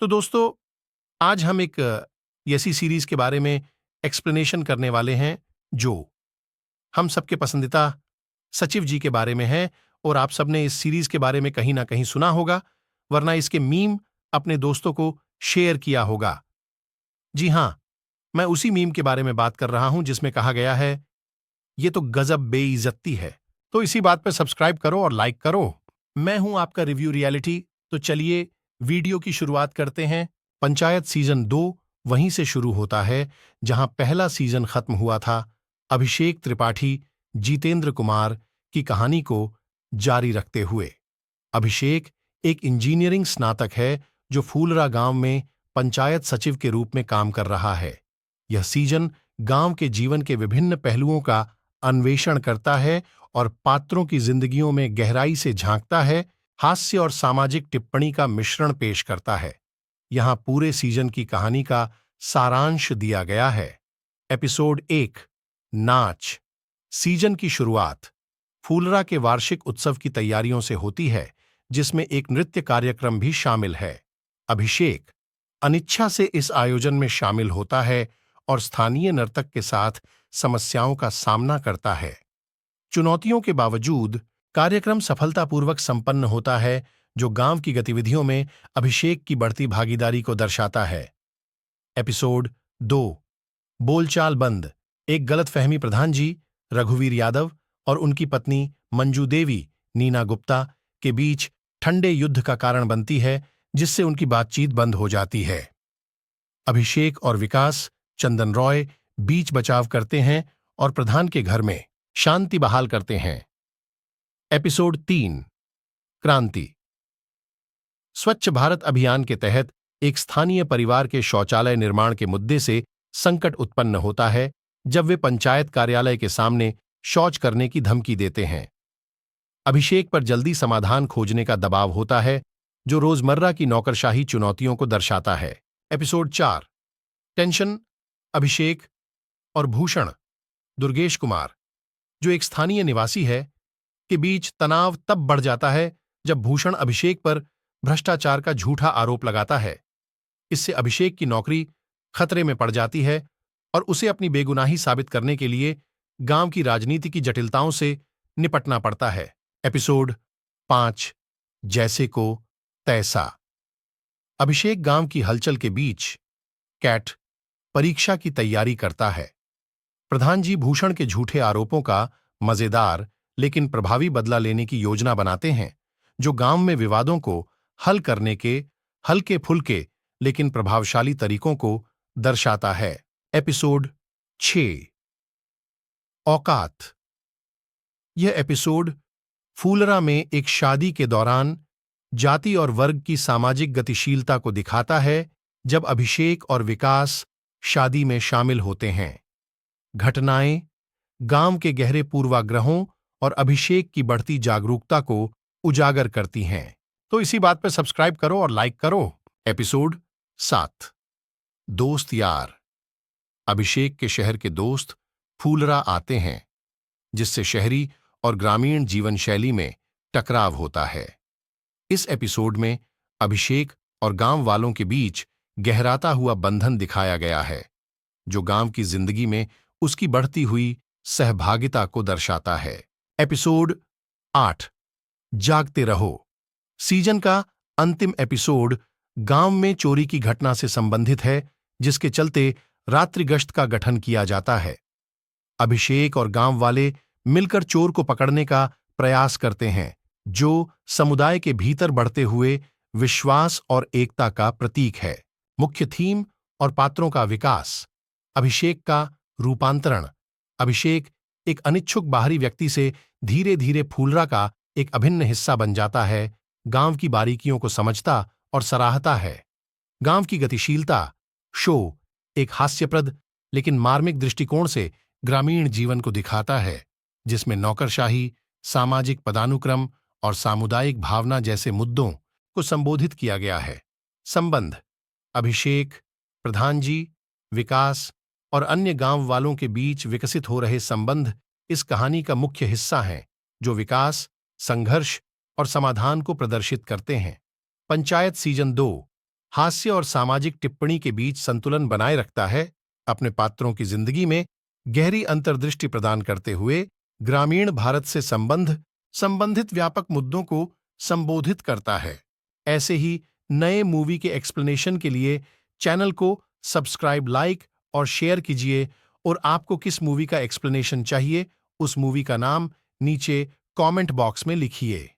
तो दोस्तों, आज हम एक ऐसी सीरीज के बारे में एक्सप्लेनेशन करने वाले हैं जो हम सबके पसंदीदा सचिव जी के बारे में है। और आप सबने इस सीरीज के बारे में कहीं ना कहीं सुना होगा, वरना इसके मीम अपने दोस्तों को शेयर किया होगा। जी हां, मैं उसी मीम के बारे में बात कर रहा हूं जिसमें कहा गया है, ये तो गजब बेइज्जती है। तो इसी बात पर सब्सक्राइब करो और लाइक करो। मैं हूं आपका रिव्यू रियलिटी। तो चलिए वीडियो की शुरुआत करते हैं। पंचायत सीजन 2 वहीं से शुरू होता है जहां पहला सीजन खत्म हुआ था। अभिषेक त्रिपाठी जितेंद्र कुमार की कहानी को जारी रखते हुए। अभिषेक एक इंजीनियरिंग स्नातक है जो फूलरा गांव में पंचायत सचिव के रूप में काम कर रहा है। यह सीजन गांव के जीवन के विभिन्न पहलुओं का अन्वेषण करता है और पात्रों की जिंदगियों में गहराई से झांकता है। हास्य और सामाजिक टिप्पणी का मिश्रण पेश करता है। यहां पूरे सीजन की कहानी का सारांश दिया गया है। एपिसोड 1, नाच। सीजन की शुरुआत फूलरा के वार्षिक उत्सव की तैयारियों से होती है, जिसमें एक नृत्य कार्यक्रम भी शामिल है। अभिषेक अनिच्छा से इस आयोजन में शामिल होता है और स्थानीय नर्तक के साथ समस्याओं का सामना करता है। चुनौतियों के बावजूद कार्यक्रम सफलतापूर्वक संपन्न होता है, जो गांव की गतिविधियों में अभिषेक की बढ़ती भागीदारी को दर्शाता है। एपिसोड 2, बोलचाल बंद। एक गलतफहमी प्रधान जी रघुवीर यादव और उनकी पत्नी मंजू देवी नीना गुप्ता के बीच ठंडे युद्ध का कारण बनती है, जिससे उनकी बातचीत बंद हो जाती है। अभिषेक और विकास चंदन रॉय बीच बचाव करते हैं और प्रधान के घर में शांति बहाल करते हैं। एपिसोड 3, क्रांति। स्वच्छ भारत अभियान के तहत एक स्थानीय परिवार के शौचालय निर्माण के मुद्दे से संकट उत्पन्न होता है जब वे पंचायत कार्यालय के सामने शौच करने की धमकी देते हैं। अभिषेक पर जल्दी समाधान खोजने का दबाव होता है, जो रोजमर्रा की नौकरशाही चुनौतियों को दर्शाता है। Episode 4, tension. अभिषेक और भूषण दुर्गेश कुमार, जो एक स्थानीय निवासी है, के बीच तनाव तब बढ़ जाता है जब भूषण अभिषेक पर भ्रष्टाचार का झूठा आरोप लगाता है। इससे अभिषेक की नौकरी खतरे में पड़ जाती है और उसे अपनी बेगुनाही साबित करने के लिए गांव की राजनीति की जटिलताओं से निपटना पड़ता है। एपिसोड 5, जैसे को तैसा। अभिषेक गांव की हलचल के बीच कैट परीक्षा की तैयारी करता है। प्रधान जी भूषण के झूठे आरोपों का मजेदार लेकिन प्रभावी बदला लेने की योजना बनाते हैं, जो गांव में विवादों को हल करने के हल्के फुल्के लेकिन प्रभावशाली तरीकों को दर्शाता है। एपिसोड 6, औकात। यह एपिसोड फूलरा में एक शादी के दौरान जाति और वर्ग की सामाजिक गतिशीलता को दिखाता है, जब अभिषेक और विकास शादी में शामिल होते हैं। घटनाएं गांव के गहरे पूर्वाग्रहों और अभिषेक की बढ़ती जागरूकता को उजागर करती हैं। तो इसी बात पर सब्सक्राइब करो और लाइक करो। एपिसोड 7, दोस्त यार। अभिषेक के शहर के दोस्त फूलरा आते हैं, जिससे शहरी और ग्रामीण जीवन शैली में टकराव होता है। इस एपिसोड में अभिषेक और गांव वालों के बीच गहराता हुआ बंधन दिखाया गया है, जो गांव की जिंदगी में उसकी बढ़ती हुई सहभागिता को दर्शाता है। एपिसोड 8, जागते रहो। सीजन का अंतिम एपिसोड गांव में चोरी की घटना से संबंधित है, जिसके चलते रात्रि गश्त का गठन किया जाता है। अभिषेक और गांव वाले मिलकर चोर को पकड़ने का प्रयास करते हैं, जो समुदाय के भीतर बढ़ते हुए विश्वास और एकता का प्रतीक है। मुख्य थीम और पात्रों का विकास। अभिषेक का रूपांतरण। अभिषेक एक अनिच्छुक बाहरी व्यक्ति से धीरे धीरे फूलरा का एक अभिन्न हिस्सा बन जाता है, गांव की बारीकियों को समझता और सराहता है। गांव की गतिशीलता। शो एक हास्यप्रद लेकिन मार्मिक दृष्टिकोण से ग्रामीण जीवन को दिखाता है, जिसमें नौकरशाही, सामाजिक पदानुक्रम और सामुदायिक भावना जैसे मुद्दों को संबोधित किया गया है। संबंध। अभिषेक, प्रधान जी, विकास और अन्य गांव वालों के बीच विकसित हो रहे संबंध इस कहानी का मुख्य हिस्सा हैं, जो विकास, संघर्ष और समाधान को प्रदर्शित करते हैं। पंचायत सीजन 2 हास्य और सामाजिक टिप्पणी के बीच संतुलन बनाए रखता है, अपने पात्रों की जिंदगी में गहरी अंतर्दृष्टि प्रदान करते हुए ग्रामीण भारत से संबंधित व्यापक मुद्दों को संबोधित करता है। ऐसे ही नए मूवी के एक्सप्लेनेशन के लिए चैनल को सब्सक्राइब, लाइक और शेयर कीजिए और आपको किस मूवी का एक्सप्लेनेशन चाहिए, उस मूवी का नाम नीचे कमेंट बॉक्स में लिखिए।